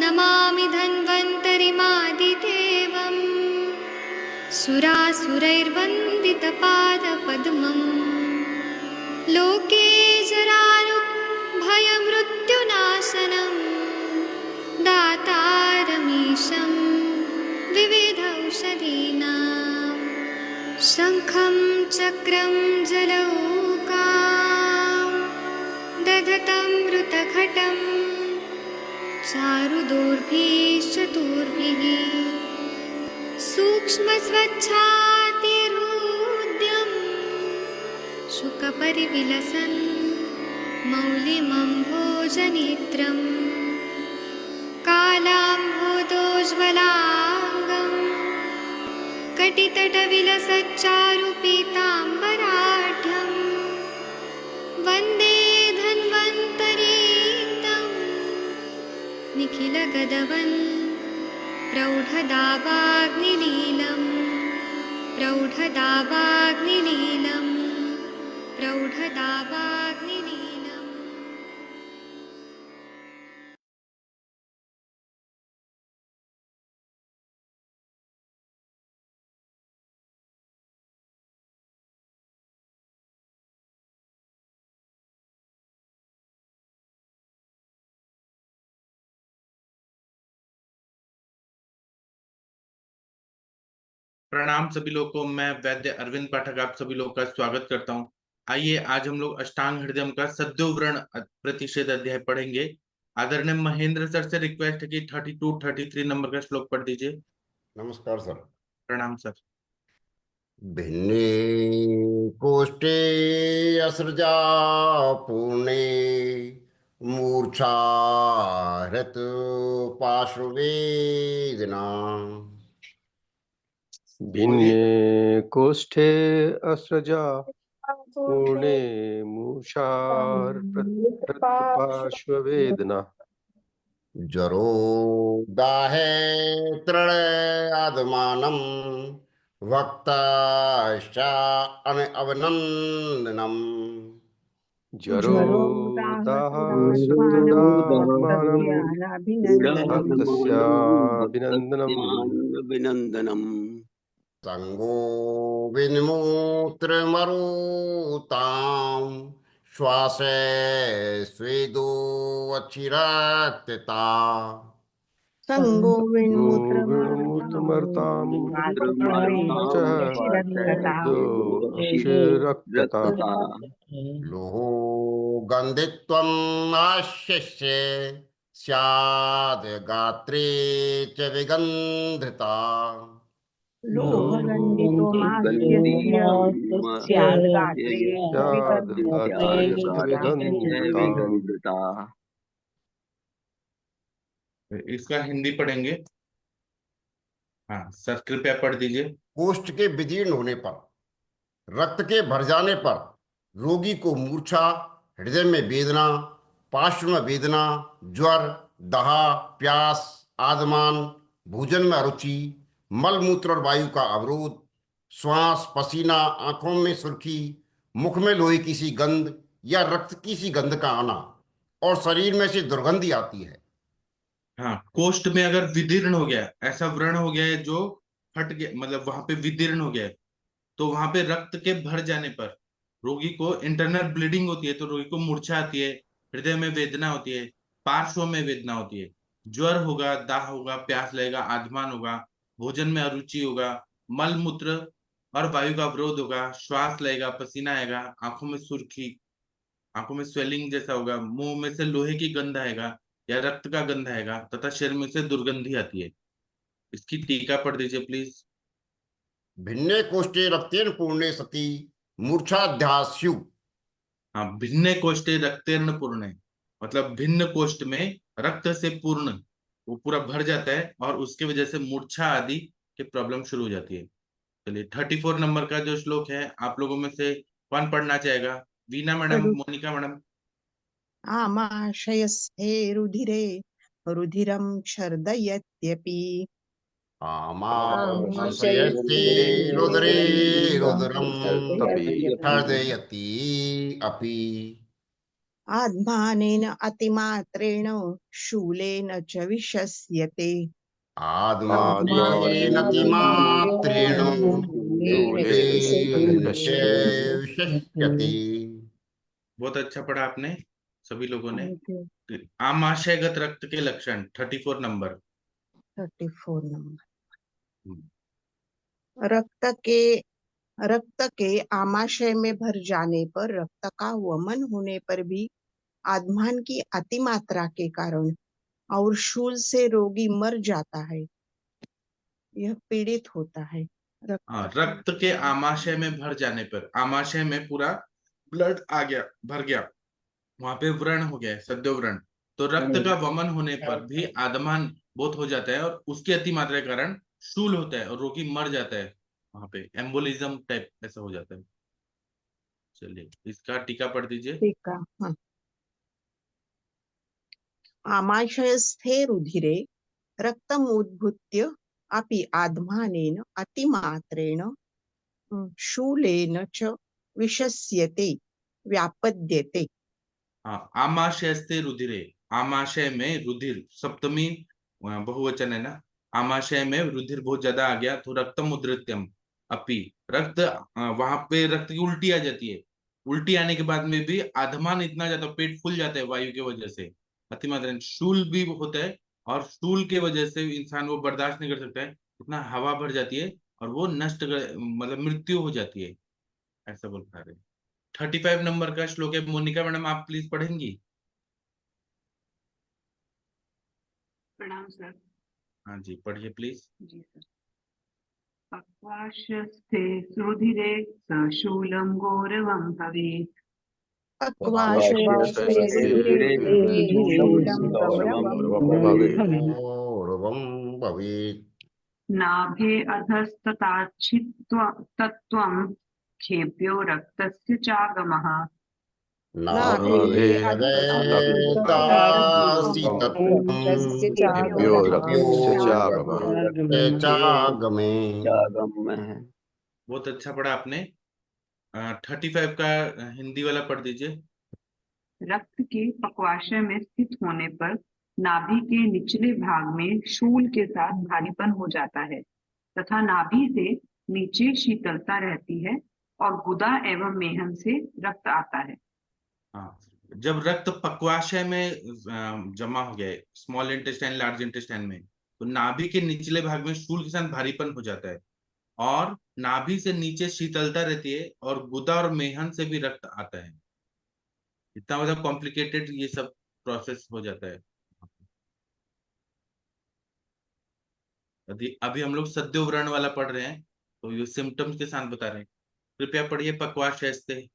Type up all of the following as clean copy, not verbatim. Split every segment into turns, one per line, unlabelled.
नमामि धन्वन्तरिमादिदेवम् सुरासुरैर्वन्दितपादपद्मम् लोके जरारुभयमृत्युनाशनं दातारमीशं विविधौषधीनां शङ्खं चक्रं जलौकां दधतं मृतघटं चारुदोर्भिश्चतुर्भिः सूक्ष्मस्वच्छातिहृद्यं शुकपरिविलसन् मौलिमम्भोजनेत्रं कालाम्भोदोज्ज्वलाङ्गं कटितटविलसच्चारुपीताम्बराढ्यं वन्दे धन्वन्तरीतं निखिलगदवन् प्रौढदावाग्निलीलं प्रौढदावाग्निलीलं प्रौढदावाग्निलीलम्।
प्रणाम सभी लोगों को। मैं वैद्य अरविंद पाठक आप सभी लोगों का स्वागत करता हूं। आइए आज हम लोग अष्टांग हृदयम का सद्योव्रण प्रतिषेध अध्याय पढ़ेंगे। आदरणीय महेंद्र सर से रिक्वेस्ट है कि 32-33 नंबर का श्लोक पढ़ दीजिए।
नमस्कार सर।
प्रणाम सर।
भिन्ने कोष्ठे असृजा पूर्णे मूर्छा हृत पार्श्ववेदना।
भिन्ने कोष्ठे असृजा पूर्णे मूषार्पार्श्ववेदना।
जरो दाहे तृण आदमानं भक्ताश्चा अवनंदनम्।
जरो दाहस्तृणात्मानं भक्तस्याभिनन्दनम्।
संगो विन्मूत्रमरुतां श्वासे स्वेदो अचिरात्ता।
संगो
विन्मूत्रमर्तां च अक्षरक्तता।
लोहो गन्धित्वम् आश्यस्य स्याद् गात्रे च विगन्धिता।
इसका हिंदी पढ़ेंगे। हाँ सर कृपया पढ़ दीजिए।
कोष्ठ के विदीर्ण होने पर, रक्त के भर जाने पर रोगी को मूर्छा, हृदय में वेदना, पार्श्व में वेदना, ज्वर, दहा, प्यास, आदमान, भोजन में अरुचि, मलमूत्र और वायु का अवरोध, श्वास, पसीना, आंखों में सुर्खी, मुख में लोहे की सी गंध या रक्त की सी गंध का आना और शरीर में से दुर्गंधी आती है।
हाँ, कोष्ठ में अगर विदीर्ण हो गया, ऐसा व्रण हो गया है जो फट गया, मतलब वहां पे विदीर्ण हो गया है, तो वहां पे रक्त के भर जाने पर रोगी को इंटरनल ब्लीडिंग होती है, तो रोगी को मूर्छा आती है, हृदय में वेदना होती है, पार्श्व में वेदना होती है, ज्वर होगा, दाह होगा, प्यास लगेगा, आधमान होगा, भोजन में अरुचि होगा, मल मूत्र और वायु का अवरोध होगा, श्वास लगेगा, पसीना आएगा, आंखों में सुर्खी, आंखों में स्वेलिंग जैसा होगा, मुंह में से लोहे की गंध आएगा या रक्त का गंध आएगा तथा शरीर में से दुर्गंधी आती है। इसकी टीका पढ़ दीजिए प्लीज।
भिन्ने कोष्ठे रक्तेन पूर्णे सति मूर्छाध्यास्यु।
हाँ, भिन्न कोष्ठे रक्तेर्ण पूर्ण, मतलब भिन्न कोष्ठ में रक्त से पूर्ण वो पूरा भर जाता है और उसके वजह से मूर्छा आदि की प्रॉब्लम शुरू हो जाती है। चलिए 34 नंबर का जो श्लोक है, आप लोगों में से कौन पढ़ना चाहेगा? Veena madam, Monika madam.
आमाशयस्थे रुधिरे रुधिरं क्षर्दयत्यपि।
आमाशयस्ते रुद्रे रुद्रं क्षर्दयति अपि।
आत्मानेन अतिमात्रेण शूलेन च विशस्यते
आत्मानेन तिमात्रेण शूलेन च विशस्यते।
बहुत अच्छा पढ़ा आपने सभी लोगों ने। आमाशयगत रक्त के लक्षण 34 नंबर।
34 नंबर।
हम्म,
रक्त के आमाशय में भर जाने पर, रक्त का वमन होने पर भी आत्मान की अतिमात्रा के कारण और शूल से रोगी मर जाता है, यह पीड़ित होता है।
रक्त के आमाशय में भर जाने पर, आमाशय में पूरा ब्लड आ गया, भर गया, वहां पे व्रण हो गया है, सद्यो व्रण। तो रक्त का वमन होने पर भी आदमान बहुत हो जाता है और उसकी अति मात्रा के कारण शूल होता है और रोगी मर जाता है, वहां पे एम्बोलिज्म टाइप ऐसा हो जाता है। चलिए इसका टीका पढ़ दीजिए।
टीका, हाँ। आमाशयस्थे रुधिरे रक्तमुद्भूत्य अपि आत्मानेन अतिमात्रेण शूलेन च विशस्यते व्यापद्यते।
हाँ, आमाशयस्ते रुधिरे, आमाशय में रुधिर, सप्तमी बहुवचन है ना। आमाशय में रुधिर बहुत ज्यादा आ गया तो रक्तम उद्रत्यम अपि, रक्त वहां पे रक्त की उल्टी आ जाती है। उल्टी आने के बाद में भी आधमान इतना ज्यादा, पेट फूल जाता है वायु की वजह से, अतिमात्रा में शूल भी होता है और शूल के वजह से इंसान वो बर्दाश्त नहीं कर सकता है, इतना हवा भर जाती है और वो मतलब मृत्यु हो जाती है, ऐसा बोल पा रहे हैं। 35 नंबर का श्लोक है, मोनिका मैडम आप प्लीज पढ़ेंगी।
प्रणाम सर।
हाँ जी पढ़िए प्लीज।
Ji sir. पक्वाशस्ते सुरुधिरे सशूलं गौरवं भवेत्।
पक्वाशयस्थे रुधिरे शूलं गौरवं भवेत्।
गौरवं भवेत्।
नाभे अधस्तताच्छित्त्वं खेभ्यो रक्तस्य चागमः।
नाभे
नाभेदासि तत्त्वं
केभ्यो रक्तस्य चागमः।
चागमे।
बहुत अच्छा पढ़ा आपने। 35 का हिंदी वाला पढ़ दीजिए।
रक्त के पक्वाशय में स्थित होने पर नाभि के निचले भाग में शूल के साथ भारीपन हो जाता है तथा नाभि से नीचे शीतलता रहती है और गुदा एवं मेहन से रक्त आता है।
हाँ, जब रक्त पक्वाशय में जमा हो गया, स्मॉल इंटेस्टाइन लार्ज इंटेस्टाइन में, तो नाभि के निचले भाग में शूल के साथ भारीपन हो जाता है और नाभि से नीचे शीतलता रहती है और गुदा और मेहन से भी रक्त आता है। इतना मतलब कॉम्प्लिकेटेड ये सब प्रोसेस हो जाता है। अभी हम लोग सद्यो व्रण वाला पढ़ रहे हैं, तो ये सिम्टम्स के साथ बता रहे हैं। कृपया पढ़िए पक्वाशयस्ते।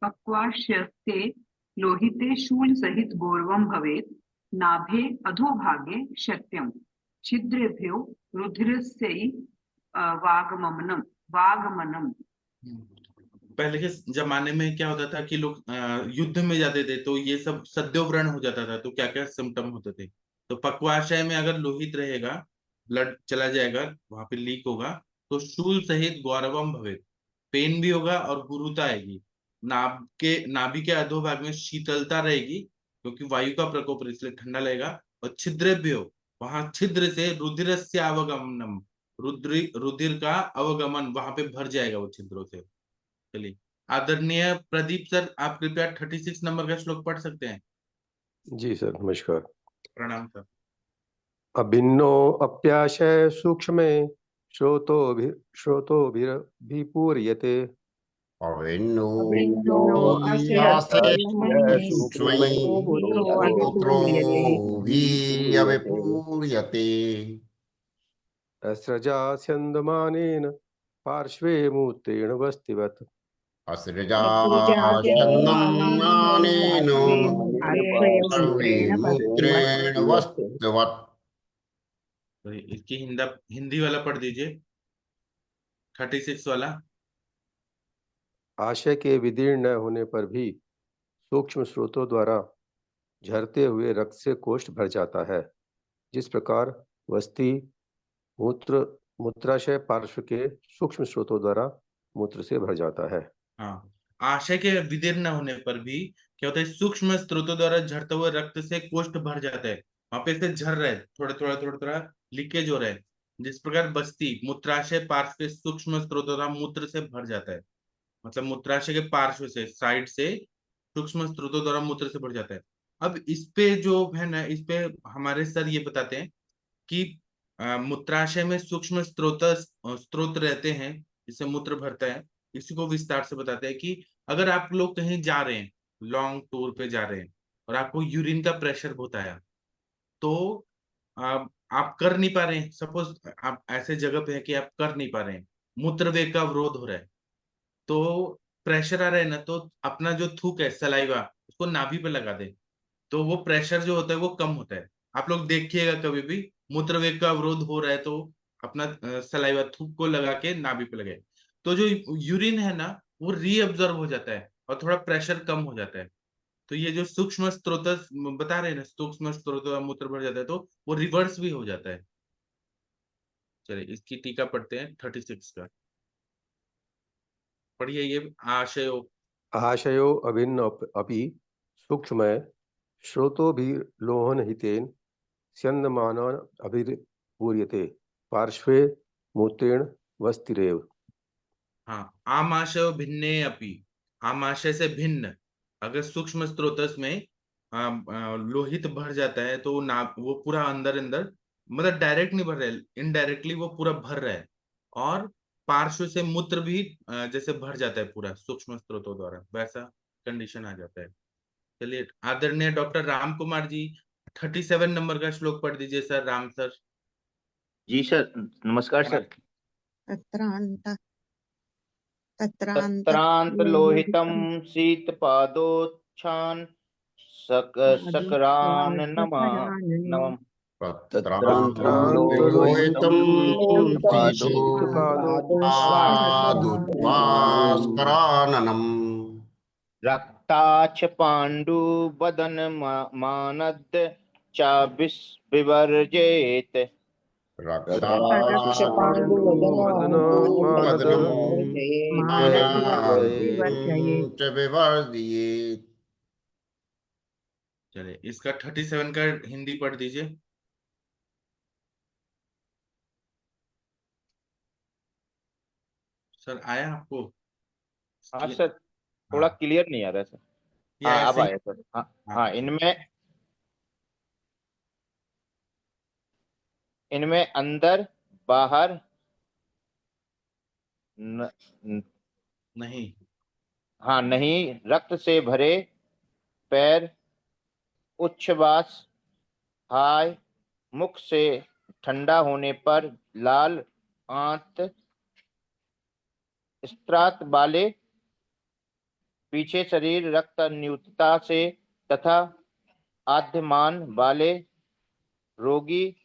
पक्वाशयस्ते लोहिते शूल सहित गौरवं भवेत्। नाभे अधोभागे शत्यं छिद्रेभ्यो रुधिरस्यै वागमनम।
पहले के जमाने में क्या होता था कि लोग युद्ध में जाते थे तो ये सब सद्यो व्रण हो जाता था, तो क्या क्या सिम्टम होते थे। तो पक्वाशय में अगर लोहित रहेगा, ब्लड चला जाएगा, वहां पे लीक होगा, तो शूल सहित गौरवम भवेत्, पेन भी होगा और गुरुता आएगी। नाभि के अधोभाग में शीतलता रहेगी क्योंकि वायु का प्रकोप है, इसलिए ठंडा लगेगा। और छिद्र भी हो, वहां छिद्र से रुधिरस्य अवगमनम, रुधिर का अवगमन वहां पे भर जाएगा वो छिद्रों से। चलिए आदरणीय प्रदीप सर, आप कृपया 36 नंबर का श्लोक पढ़ सकते हैं।
जी सर, नमस्कार।
प्रणाम सर।
अभिन्नो अप्याशय सूक्ष्मे श्रोतोभिपूर्यते।
अभिन्नो
आशय
सूक्ष्मै श्रोत्रोभिरविपूर्यते।
अस्रजा स्यन्दमानेन पार्श्वे मूत्रेण वस्तिवत्।
असृजा छन्दमानेन सर्वे मूत्रेण वस्तिवत्।
तो इसकी हिंदी वाला पढ़ दीजिए, 36 वाला।
आशय के विदीर्ण न होने पर भी सूक्ष्म स्रोतों द्वारा झरते हुए रक्त से कोष्ठ भर जाता है, जिस प्रकार वस्ति मूत्राशय पार्श्व के सूक्ष्म स्रोतों द्वारा मूत्र से भर जाता है।
हाँ, आशय के विदीर्ण होने पर भी क्या होता है, सूक्ष्म स्रोतों द्वारा झरते हुए रक्त से कोष्ठ भर जाता है। वहां पे से झर रहा है, थोड़ा थोड़ा लीकेज हो रहा है। जिस प्रकार बस्ती मूत्राशय पार्श्व के सूक्ष्म स्रोतों द्वारा मूत्र से भर जाता है, मतलब मूत्राशय के पार्श्व से, साइड से सूक्ष्म स्रोतों द्वारा मूत्र से भर जाता है। अब इस पे जो है ना, इस पे हमारे सर ये बताते हैं कि मूत्राशय में सूक्ष्म स्रोत रहते हैं जिससे मूत्र भरता है। इसी को विस्तार से बताते हैं कि अगर आप लोग कहीं जा रहे हैं, लॉन्ग टूर पे जा रहे हैं, और आपको यूरिन का प्रेशर बहुत आया, तो आप कर नहीं पा रहे हैं, सपोज आप ऐसे जगह पे है कि आप कर नहीं पा रहे हैं, मूत्र वेग का अवरोध हो रहा है, तो प्रेशर आ रहा है ना, तो अपना जो थूक है, सलाइवा, उसको नाभि पे लगा दे, तो वो प्रेशर जो होता है वो कम होता है। आप लोग देखिएगा कभी भी मूत्र वेग का अवरोध हो रहा है तो अपना सलाइवा, थूक को लगा के नाभि पे लगाए, तो जो यूरिन है ना वो रीअब्जॉर्ब हो जाता है और थोड़ा प्रेशर कम हो जाता है। तो ये जो सूक्ष्म स्रोत बता रहे हैं ना, सूक्ष्म स्रोत मूत्र भर जाता है तो वो रिवर्स भी हो जाता है। चलिए इसकी टीका पढ़ते हैं 36 का। पढ़िए ये आशय।
आशयो अभिन्न अपि सूक्ष्म श्रोतोभिर्लोहनहितेन स्यन्दमानान् अभिपूर्यते पार्श्वे मूत्रेण वस्तिरेव।
हाँ, आमाशय भिन्ने अपि, आमाशय से भिन्न अगर सूक्ष्म स्रोतस में लोहित भर जाता है तो ना वो पूरा अंदर अंदर, मतलब डायरेक्ट नहीं भर रहा है, इनडायरेक्टली वो पूरा भर रहा है। और पार्श्व से मूत्र भी जैसे भर जाता है पूरा सूक्ष्म स्रोतों द्वारा, वैसा कंडीशन आ जाता है। चलिए आदरणीय डॉक्टर राम कुमार जी 37 नंबर का श्लोक पढ़ दीजिए सर, राम सर।
जी सर, नमस्कार सर।
तत्रान्त तत्रान्त
तत्रान्तलोहितं शीतपादोच्छान सकराननम्।
तत्रान्तर्लोहितं शीतपादोच्छ्वासकराननम्।
रक्ताच्छ पाण्डुबदनमानद् च विवर्जयेत्।
रक्ष पाण्डुवदनमानद्
वदनं
मानद्
मानं च विवर्जयेत्।
चलिए इसका 37 का हिंदी पढ़ दीजिए सर। आया आपको?
हाँ सर, थोड़ा
हाँ,
क्लियर नहीं आ रहा सर।
ये
हाँ अब
ऐसे ही।
आया सर। हाँ
हाँ,
हाँ, इनमें अंदर बाहर न,
नहीं।
हाँ नहीं, रक्त से भरे पैर, उच्छ्वास, हाय, मुख से ठंडा होने पर लाल आंत, स्त्रात वाले, पीछे शरीर रक्त न्यूनता से तथा आद्यमान वाले रोगी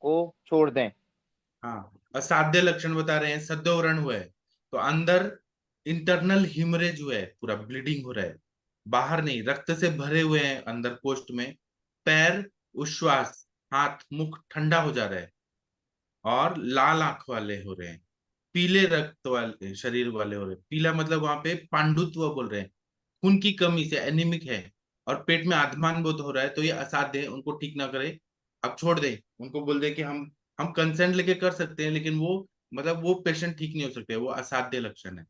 को छोड़ दें।
हाँ, असाध्य लक्षण बता रहे हैं, सद्योवरण हुआ है तो अंदर इंटरनल हिमरेज हुआ है, पूरा ब्लीडिंग हो रहा है, बाहर नहीं, रक्त से भरे हुए हैं अंदर कोष्ठ में। पैर, उच्छ्वास, हाथ मुख ठंडा हो जा रहा है, और लाल आंख वाले हो रहे हैं, पीले रक्त वाले शरीर वाले हो रहे हैं। पीला मतलब वहां पे पांडुत्व बोल रहे हैं, खून की कमी से एनीमिक है, और पेट में आधमान बोध हो रहा है, तो ये असाध्य है, उनको ठीक ना करे, आप छोड़ दें, उनको बोल दें कि हम कंसेंट लेके कर सकते हैं, लेकिन वो मतलब वो पेशेंट ठीक नहीं हो सकते, वो असाध्य लक्षण है।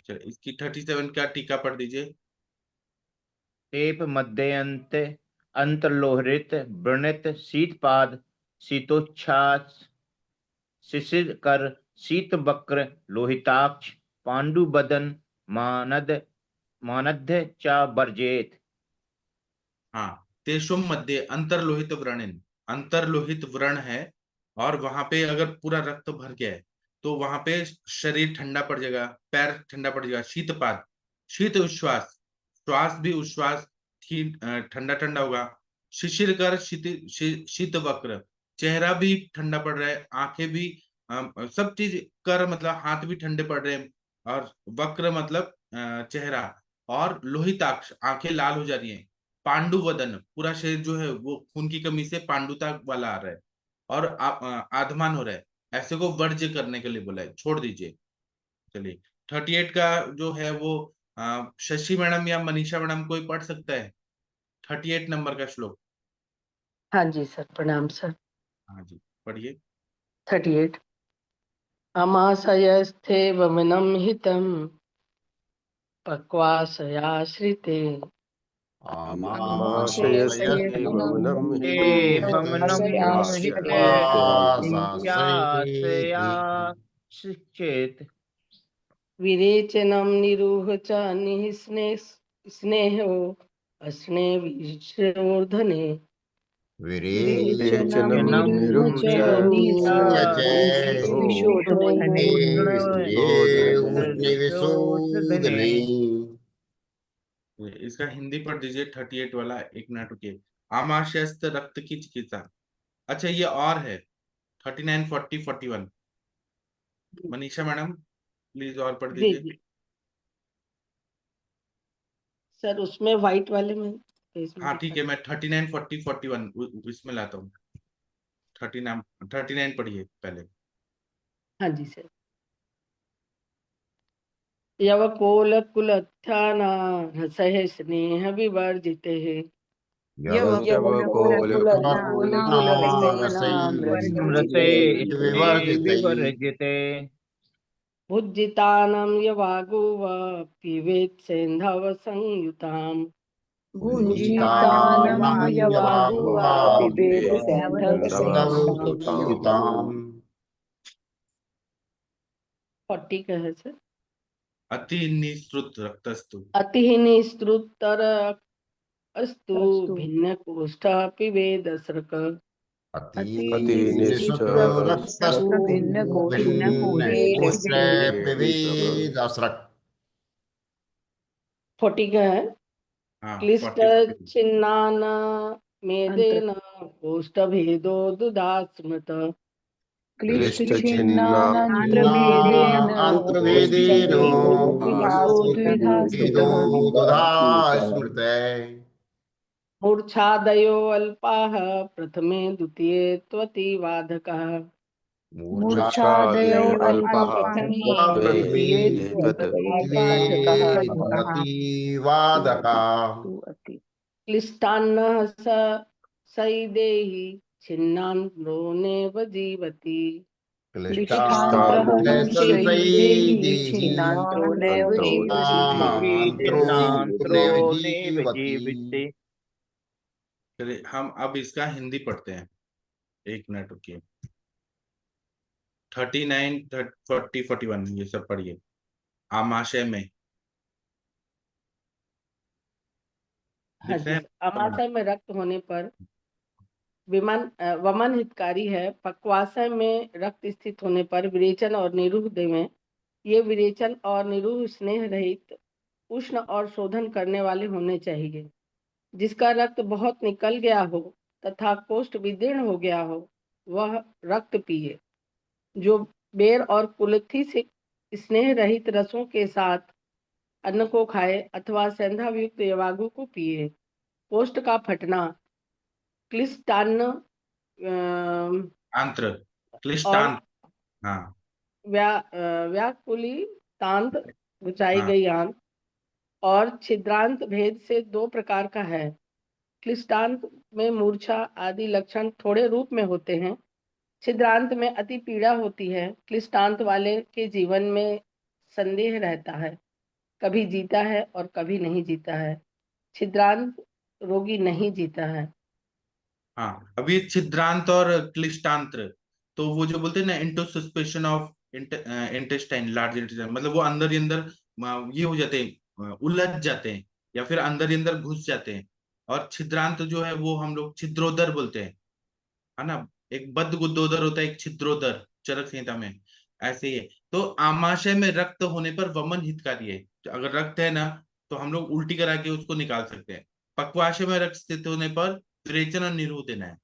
चलिए इसकी 37 का टीका पढ़ दीजिए।
टेप मध्यंत अंतर्लोहित व्रणित शीतपाद शीतोच्छ्वास शिशिर कर शीत वक्र लोहिताक्ष पांडुबदन मानद मानद्य च वर्जेत।
हाँ, तेषुम मध्य अंतर्लोहित व्रणिन, अंतर्लोहित व्रण है, और वहां पे अगर पूरा रक्त भर गया है तो वहां पे शरीर ठंडा पड़ जाएगा, पैर ठंडा पड़ जाएगा, शीतपात, शीत उच्छ्वास, श्वास भी उच्छ्वास ठंडा ठंडा होगा, शिशिर कर शीत वक्र, चेहरा भी ठंडा पड़ रहा है, आंखें भी सब चीज, कर मतलब हाथ भी ठंडे पड़ रहे हैं, और वक्र मतलब चेहरा, और लोहिताक्ष आंखें लाल हो जा रही हैं, पांडु वदन पूरा शरीर जो है वो खून की कमी से पांडुता वाला आ रहा है, और आधमान हो रहा है, ऐसे को वर्ज्य करने के लिए बोला है, छोड़ दीजिए। चलिए 38 का जो है वो शशि मैडम या मनीषा मैडम कोई पढ़ सकता है 38 नंबर का श्लोक?
हाँ जी सर, प्रणाम सर।
हाँ जी, पढ़िए।
38 अमाशयस्थे वमनम हितम पक्वाशयाश्रिते
आमाशयस्ते वमनं
ते
हितं
वमनं हिते
पक्वाशयाश्रिते।
शिक्षेत।
विरेचनम निरूह च स्नेहो अस्नेविश्रोर्धने
विरेचनं
जनं
निरुच
निरुच्य च
विशोधने
शोधने।
स्नेहोष्णिविशोधने।
इसका हिंदी पढ़ दीजिए 38 वाला, एक मिनट रुकिए। आमाशयस्थ रक्त की चिकित्सा। अच्छा, ये और है 39, 40, 41। मनीषा मैडम प्लीज और पढ़
जी
दीजिए।
जी सर, उसमें व्हाइट वाले में इसमें
हाँ ठीक
दिखा।
है, मैं 39, 40, 41 इसमें लाता हूँ। 39 पढ़िए पहले।
हाँ जी सर। यवकोल कुलत्थाना रसः स्नेह विवर्जिते
रसे स्ने विवर्जिते।
भुज्जितानं यवागुव पिबेत् सेन्धव संयुताम्
भुञ्जीतानं यवागुवा
पिबेत् सेन्धव
सेन्धव
संयुताम्।
संयुताम्।
40 का है सर।
अति निःसृत रक्तस्तु।
अति निस्तृतर अस्तु भिन्न कोष्ठ पिबेदस्रक
अति निःशत्रु रक्तस्तु भिन्न कोष्ठ पिबेदस्रक्।
40 का है।
हाँ
क्लिष्ट
40।
छिन्नान मेदेन कोष्ठ भेदो दुदास्मृत
आंत्रभेदेन भेदो दुधा स्मृते।
मूर्छादयो अल्पाः प्रथमे द्वितीये त्वतिवाधकः
मूर्छादयो
अल्पः
प्रथमे द्वितीये प्रतिवादका।
क्लिष्टान्नः सैदेहि छिन्नान्नो जीवति
नान्त्रो
नैव
नैव
जीवति।
जीविते।
चलिए हम अब इसका हिंदी पढ़ते हैं, एक मिनट रुकिए। 39, 40, 41 ये सब पढ़िए। आमाशय में।
हाँ
दिख
जी।
रहे हैं?
अमाशय में रक्त होने पर वमन हितकारी है। पक्वाशय में रक्त स्थित होने पर विरेचन और निरूह में ये विरेचन और निरूह स्नेह रहित, उष्ण और शोधन करने वाले होने चाहिए। जिसका रक्त बहुत निकल गया हो तथा कोष्ठ विदीर्ण हो गया हो वह रक्त पिए। जो बेर और कुल्थी से स्नेह रहित रसों के साथ अन्न को खाए अथवा सेंधायुक्त यवागु को पिए। कोष्ठ का फटना, क्लिष्टान्न
आंत्र,
और
क्लिष्टांत। हाँ
व्याकुलितांत बुझाई
हाँ
गई आंत और छिद्रांत भेद से दो प्रकार का है। क्लिष्टांत में मूर्छा आदि लक्षण थोड़े रूप में होते हैं। छिद्रांत में अति पीड़ा होती है। क्लिष्टांत वाले के जीवन में संदेह रहता है, कभी जीता है और कभी नहीं जीता है। छिद्रांत रोगी नहीं जीता है।
हाँ। अभी छिद्रांत और क्लिष्टांत्र, तो वो जो बोलते हैं ना, इंटरसस्पेशन ऑफ इंटेस्टाइन, लार्ज इंटेस्टाइन, मतलब वो अंदर ही अंदर ये हो जाते हैं, उलझ जाते हैं या फिर अंदर ही अंदर घुस जाते हैं। और छिद्रांत जो है वो हम लोग छिद्रोदर बोलते हैं, है ना। एक बद्ध गुद्दोदर होता है, एक छिद्रोदर चरक संहिता में, ऐसे ही है। तो आमाशय में रक्त होने पर वमन हितकारी है। तो अगर रक्त है ना तो हम लोग उल्टी करा के उसको निकाल सकते हैं। पक्वाशय में रक्त स्थित होने पर विरेचन और निरूह देना है।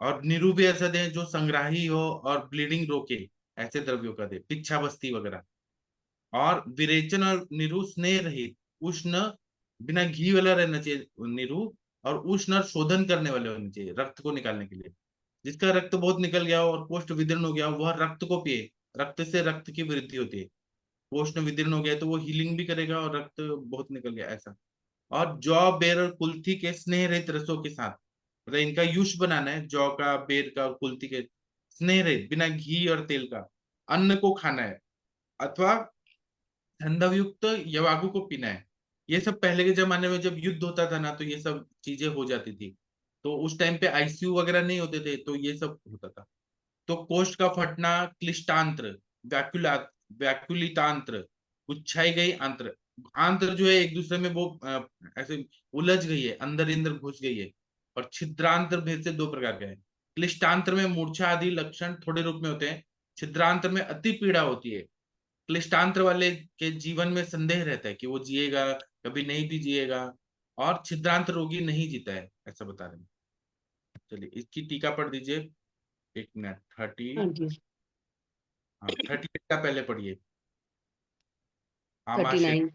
और निरूह भी ऐसा दें जो संग्राही हो और ब्लीडिंग रोके, ऐसे द्रव्यों का दे, पिच्छाबस्ती वगैरह। और विरेचन और निरूह स्नेह रहित, उष्ण, बिना घी वाला रहना चाहिए निरूह, और उष्ण और शोधन करने वाले होने चाहिए रक्त को निकालने के लिए। जिसका रक्त बहुत निकल गया हो और कोष्ठ विदीर्ण हो गया हो वह रक्त को पिए। रक्त से रक्त की वृद्धि होती है। कोष्ठ विदीर्ण हो गया है तो वो हीलिंग भी करेगा और रक्त बहुत निकल गया ऐसा। और जौ बेर और कुल्थी के स्नेह रहित रसों के साथ, मतलब इनका यूश बनाना है, जौ का, बेर का और कुल्थी के स्नेह रहित, बिना घी और तेल का अन्न को खाना है, अथवा धंधवयुक्त यवागु को पीना है। ये सब पहले के जमाने में जब युद्ध होता था ना, तो ये सब चीजें हो जाती थी। तो उस टाइम पे आईसीयू वगैरह नहीं होते थे, तो ये सब होता था। तो कोष्ठ का फटना, क्लिष्टांत्र, व्याकुला व्याकुलितांत्र, उच्छाई गई आंत्र, आंत्र जो है एक दूसरे में वो ऐसे उलझ गई है, अंदर अंदर घुस गई है। और छिद्रांत्र भेद से दो प्रकार के हैं। क्लिष्टांत्र में मूर्छा आदि लक्षण थोड़े रूप में होते हैं, छिद्रांत्र में अति पीड़ा होती है। क्लिष्टांत्र वाले के जीवन में संदेह रहता है कि वो जिएगा, कभी नहीं भी जिएगा, और छिद्रांत रोगी नहीं जीता है, ऐसा बता रहे हैं। चलिए इसकी टीका पढ़ दीजिए। एक मिनट,
हाँ जी।
38 का पहले पढ़िए।
39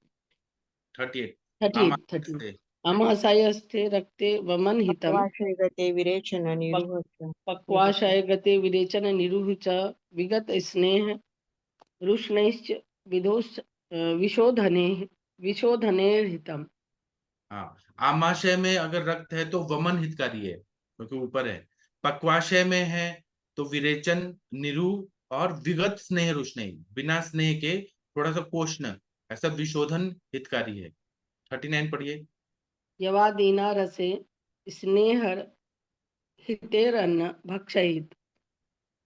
38
38 आमाशयस्थे रक्ते वमन हितम
पक्वाशय गते विरेचन निरुह च
पक्वाशय गते विरेचन निरुह च विगत स्नेह रुष्णैश्च विदोष विशोधने विशोधने हितम।
हाँ, आमाशय में अगर रक्त है तो वमन हितकारी है, क्योंकि ऊपर है। पक्वाशय में है तो विरेचन, निरु और विगत स्नेह रुष्णेय, बिना स्नेह के थोड़ा सा पोषण, ऐसा विशोधन हितकारी है। 39 पढ़िए।
यवादीना रसे स्नेहर हितेरन्न भक्षयित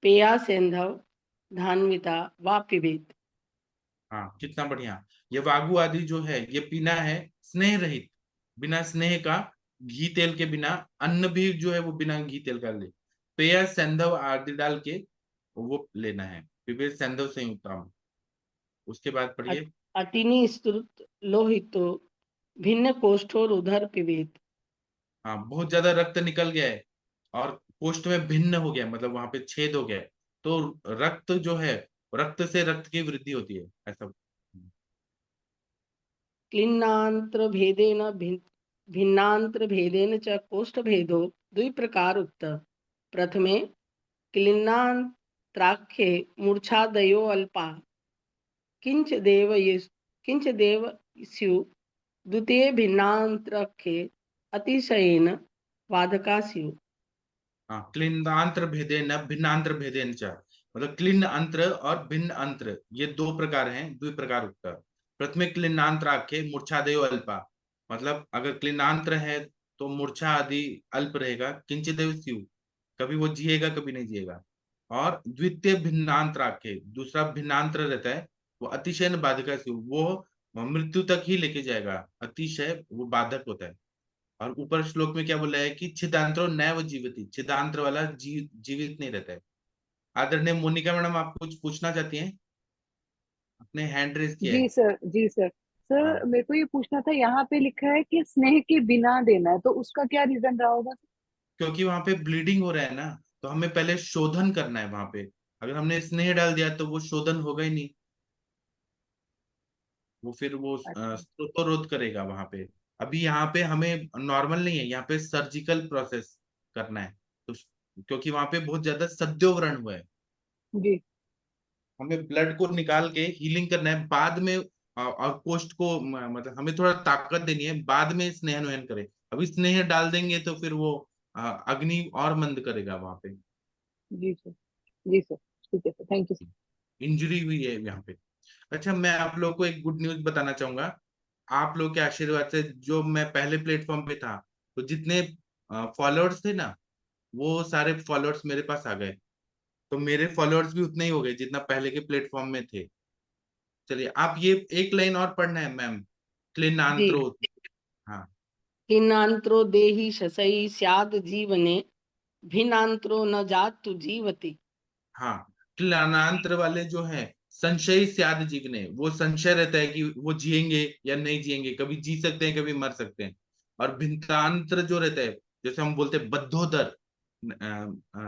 पेया सेंधव धान्विता वा पिबेत।
हाँ, कितना बढ़िया। ये वागु आदि जो है ये पीना है स्नेह रहित, बिना स्नेह का, घी तेल के बिना। अन्न भी जो है वो बिना घी तेल का ले। पेय सेंधव आदि डाल के वो लेना है, पिबेत सेंधव संयुक्तम। उसके बाद पढ़िए।
अटिनी स्तुत लोहितो भिन्न कोष्ठोर उधर पिबेत।
हाँ, बहुत ज्यादा रक्त निकल गया है और कोष्ठ में भिन्न हो गया, मतलब वहां पे छेद हो गया है, तो रक्त जो है, रक्त से रक्त की वृद्धि होती है, ऐसा।
क्लिन्नांत्र भेदेन भिन्नांत्र भेदेन च कोष्ठ भेदो द्विप्रकार उक्त। प्रथमे क्लिन्नांत्राख्ये मूर्छादयो अल्पा किंच देव स्यु। द्वितीय भिन्नांत्राख्ये अतिशयेन वादका स्यु।
हाँ, क्लिन्नांत्र भेदेन भिन्नांत्र भेदेन च, मतलब क्लिन्न अंत्र और भिन्न अंत्र, ये दो प्रकार हैं, द्विप्रकार उक्त। प्रथमे क्लिन्नांत्र आख्य मूर्छादयो अल्पा, मतलब अगर क्लिन्नांत्र है तो मूर्छा आदि अल्प रहेगा, किंचिदेव स्यु, कभी वो जिएगा कभी नहीं जिएगा। और द्वितीय भिन्नांत्र आख्य, दूसरा भिन्नांत्र रहता है, वो अतिशय बाधक स्यु, वो मृत्यु तक ही लेके जाएगा, अतिशय वो बाधक होता है। और ऊपर श्लोक में क्या बोला है कि छिदांत्रो नैव जीवति, छिदांत्र वाला जीवित नहीं रहता है। आदरणीय मोनिका मैडम, आप कुछ पूछना चाहती हैं? अपने हैंड रेज किया है।
जी सर, जी सर। सर
हाँ,
मेरे को ये पूछना था, यहाँ पे लिखा है कि स्नेह के बिना देना है, तो उसका क्या रीजन रहा होगा?
क्योंकि वहां पे ब्लीडिंग हो रहा है ना, तो हमें पहले शोधन करना है वहां पे। अगर हमने स्नेह डाल दिया तो वो शोधन होगा ही नहीं, वो फिर वो
अच्छा।
स्रोतोरोध करेगा वहां पे। अभी यहाँ पे हमें नॉर्मल नहीं है, यहाँ पे सर्जिकल प्रोसेस करना है। तो क्योंकि वहां पे बहुत ज्यादा सद्योव्रण हुआ है,
जी।
हमें ब्लड को निकाल के हीलिंग करना है बाद में। और कोष्ठ को मतलब हमें थोड़ा ताकत देनी है, बाद में स्नेह नयन करें। अभी स्नेह डाल देंगे तो फिर वो अग्नि और मंद करेगा वहां पे।
जी सर, जी सर। ठीक है sir, thank you sir.
Injury हुई है यहाँ पे। अच्छा, मैं आप लोग को एक गुड न्यूज बताना चाहूंगा। आप लोग के आशीर्वाद से जो मैं पहले प्लेटफॉर्म पे था, तो जितने फॉलोअर्स थे ना, वो सारे फॉलोअर्स मेरे पास आ गए। तो मेरे फॉलोअर्स भी उतने ही हो गए जितना पहले के प्लेटफॉर्म में थे। चलिए, आप ये एक लाइन और पढ़ना है मैम,
जी।
क्लिनांत्रो। हाँ।
क्लिन्नांत्रो देहि शशै स्याद जीवने भिन्नांत्रो न जातु जीवति।
हाँ, क्लिनांत्र वाले जो है संशय स्याद जीवने, वो संशय रहता है कि वो जिएंगे या नहीं जिएंगे, कभी जी सकते हैं कभी मर सकते हैं। और भिन्नांत्र जो रहता है, जैसे हम बोलते हैं बद्धोदर,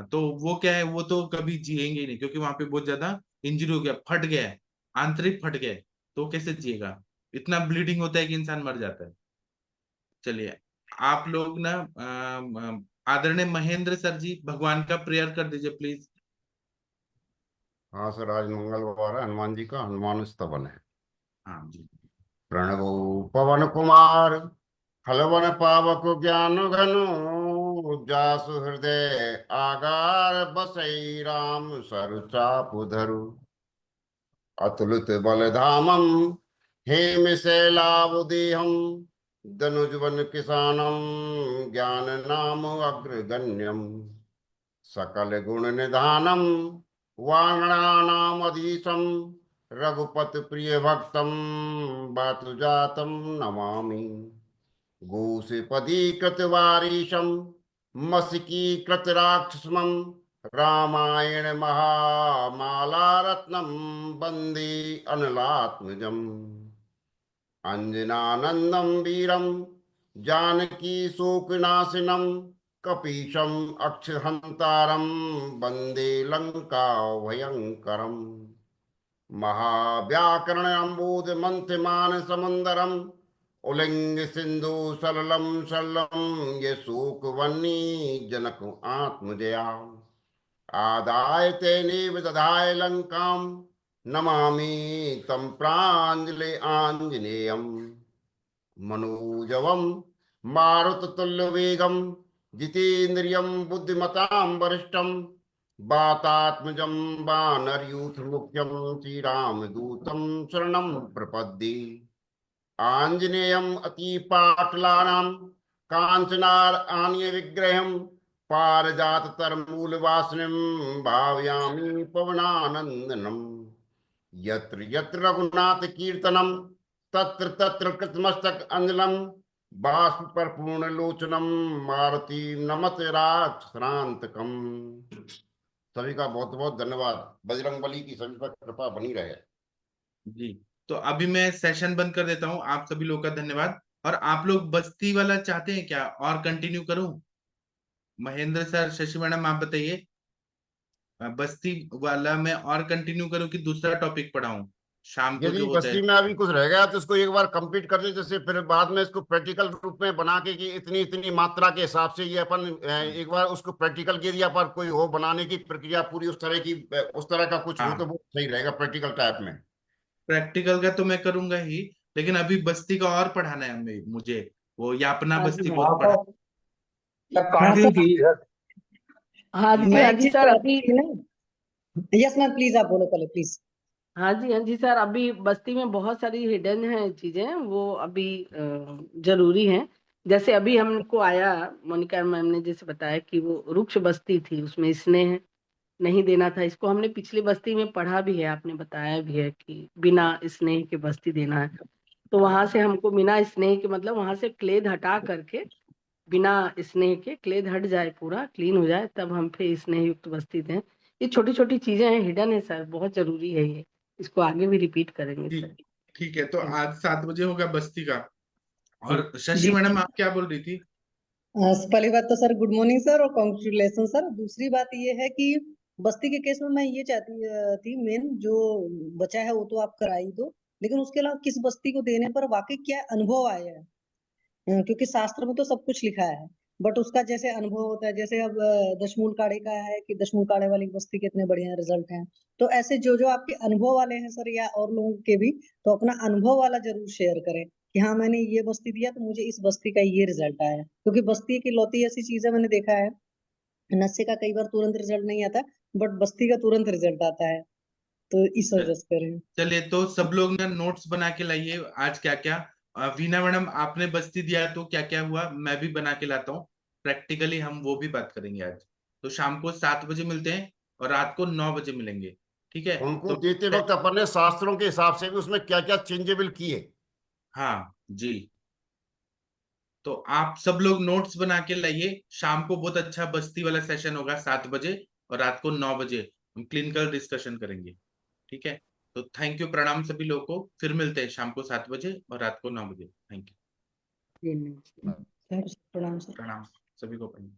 तो वो क्या है, वो तो कभी जिएंगे ही नहीं, क्योंकि वहां पे बहुत ज्यादा इंजरी हो गया, फट गया है, आंतरिक फट गया है, तो कैसे जिएगा? इतना ब्लीडिंग होता है कि इंसान मर जाता है। चलिए, आप लोग ना आदरणीय महेंद्र सर जी, भगवान का प्रेयर कर दीजिए प्लीज।
हाँ सर, आज मंगलवार है, हनुमान जी का हनुमान स्तवन है।
हाँ जी।
प्रणवो पवन कुमार हलवन पावक ज्ञान घनो जासु हृदय आगार बसई राम सरु चापु धरु अतुलित बलधामम हेम शैलावदेहम दनुजवन किसानम ज्ञान नाम अग्रगण्यम सकल गुण निधानम वांगणानामधीशम रघुपति प्रिय भक्तम बातुजातम नमामि गोसीपदीकृत वारीशम मस्कीकृत राक्षसमं रामायण महामाला रत्नम वंदे अनलात्मजम् अंजनानंदं वीरं जानकी शोकनाशिनं कपीशम् अक्षहंतारं वंदे लंका भयंकरम् महाव्याकरण अम्बोध मंथमान समुंदरम उलिंग सिंधु सललम सल्लम ये शोक वन्नी जनक आत्मजया आदाय तेनेव दधाय लंकाम नमामि तम प्रांजलि आंजनेयम मनोजवम मारुततुल्यवेगम जितेन्द्रियं बुद्धिमतां वरिष्ठम वातात्मजं वानरयूथमुख्यं श्रीरामदूतं शरणं प्रपद्ये आञ्जनेयम् अतिपाटलानां काञ्चनार आनीय विग्रहं पारिजाततरमूलवासिनीं भावयामि पवनानन्दनम् यत्र यत्र रघुनाथ कीर्तनम तत्र तत्र कृतमस्तक अंजलम बाष्प परिपूर्ण लोचनम मारुति नमत राक्षसांतकम। सभी का बहुत बहुत धन्यवाद। बजरंग बली की सभी पर कृपा बनी रहे।
जी, तो अभी मैं सेशन बंद कर देता हूँ। आप सभी लोग का धन्यवाद। और आप लोग बस्ती वाला चाहते हैं क्या और कंटिन्यू करूं? महेंद्र सर, शशि मैडम, आप बताइए, बस्ती वाला मैं और कंटिन्यू करूं कि दूसरा टॉपिक पढ़ाऊं शाम को
यदि
जो होता है?
बस्ती में अभी कुछ रह गया तो इसको एक बार कंप्लीट कर दे, जैसे फिर बाद में इसको प्रैक्टिकल रूप में बना के कि इतनी इतनी मात्रा के हिसाब से ये अपन एक बार उसको प्रैक्टिकल के दिया पर कोई हो बनाने की प्रक्रिया पूरी उस तरह की, उस तरह का कुछ हो तो
हाँ,
वो सही रहेगा प्रैक्टिकल टाइप में।
प्रैक्टिकल का तो मैं करूंगा ही, लेकिन अभी बस्ती का और पढ़ाना है मुझे। वो यापना
हाँ जी
बस्ती
हाँ
बहुत पढ़ा।
हाँ
कंटिन्यू
सर।
कीजिए सर।
हाँ जी
मैं
हाँ
एक
जी
चीज
सर अभी।
यस मैम प्लीज आप बोलो पहले प्लीज।
हाँ जी सर, अभी बस्ती में बहुत सारी हिडन है चीजें, वो अभी जरूरी हैं। जैसे अभी हमको आया, मोनिका मैम ने जैसे बताया कि वो रुक्ष बस्ती थी, उसमें स्नेह नहीं देना था। इसको हमने पिछली बस्ती में पढ़ा भी है, आपने बताया भी है कि बिना स्नेह के बस्ती देना है। तो वहां से हमको बिना स्नेह के मतलब वहां से क्लेद हटा करके, बिना स्नेह के क्लेद हट जाए, पूरा क्लीन हो जाए, तब हम फिर स्नेह युक्त बस्ती दें। ये छोटी छोटी चीजें हैं, हिडन है सर, बहुत जरूरी है ये। इसको आगे भी रिपीट करेंगे सर।
ठीक ठीक है, तो आज 7 बजे होगा बस्ती का। और शशि
जी
मैडम, आप क्या बोल रही थी?
पहली बात तो सर गुड मॉर्निंग सर और कॉन्ग्रेचुलेशन सर। दूसरी बात ये है कि बस्ती के केस में मैं ये चाहती थी, मेन जो बचा है वो तो आप करा ही दो, लेकिन उसके अलावा किस बस्ती को देने पर वाकई क्या अनुभव आया है। क्योंकि शास्त्र में तो सब कुछ लिखा है, बट उसका जैसे अनुभव होता है, जैसे अब दशमूल काढ़े का है कि दशमूल काढ़े वाली बस्ती के इतने बढ़िया रिजल्ट हैं। तो ऐसे जो जो आपके अनुभव वाले हैं सर, या और लोगों के भी, तो अपना अनुभव वाला जरूर शेयर करें कि हाँ मैंने ये बस्ती दिया तो मुझे इस बस्ती का ये रिजल्ट आया। क्योंकि बस्ती की लौती ऐसी चीज है, मैंने देखा है नशे का कई बार तुरंत रिजल्ट नहीं आता, बट बस्ती का तुरंत रिजल्ट आता है। तो इस वजह से करें।
चलिए, तो सब लोग ना नोट्स बना के लाइए आज क्या क्या। वीना मैडम, आपने बस्ती दिया तो क्या क्या हुआ, मैं भी बना के लाता हूँ। प्रैक्टिकली हम वो भी बात करेंगे आज। तो शाम को 7 बजे मिलते हैं और रात को 9 बजे मिलेंगे। ठीक है?
उनको
तो
देते वक्त अपन ने शास्त्रों के हिसाब से भी उसमें क्या क्या चेंजेबल किए।
हाँ जी, तो आप सब लोग नोट्स बना के लाइए। शाम को बहुत अच्छा बस्ती वाला सेशन होगा 7 बजे, और रात को 9 बजे हम क्लिनिकल डिस्कशन करेंगे। ठीक है? तो थैंक यू, प्रणाम सभी लोगों को। फिर मिलते हैं शाम को 7 बजे और रात को 9 बजे। Thank you.
सर प्रणाम सर।
प्रणाम सभी को। प्रणाम।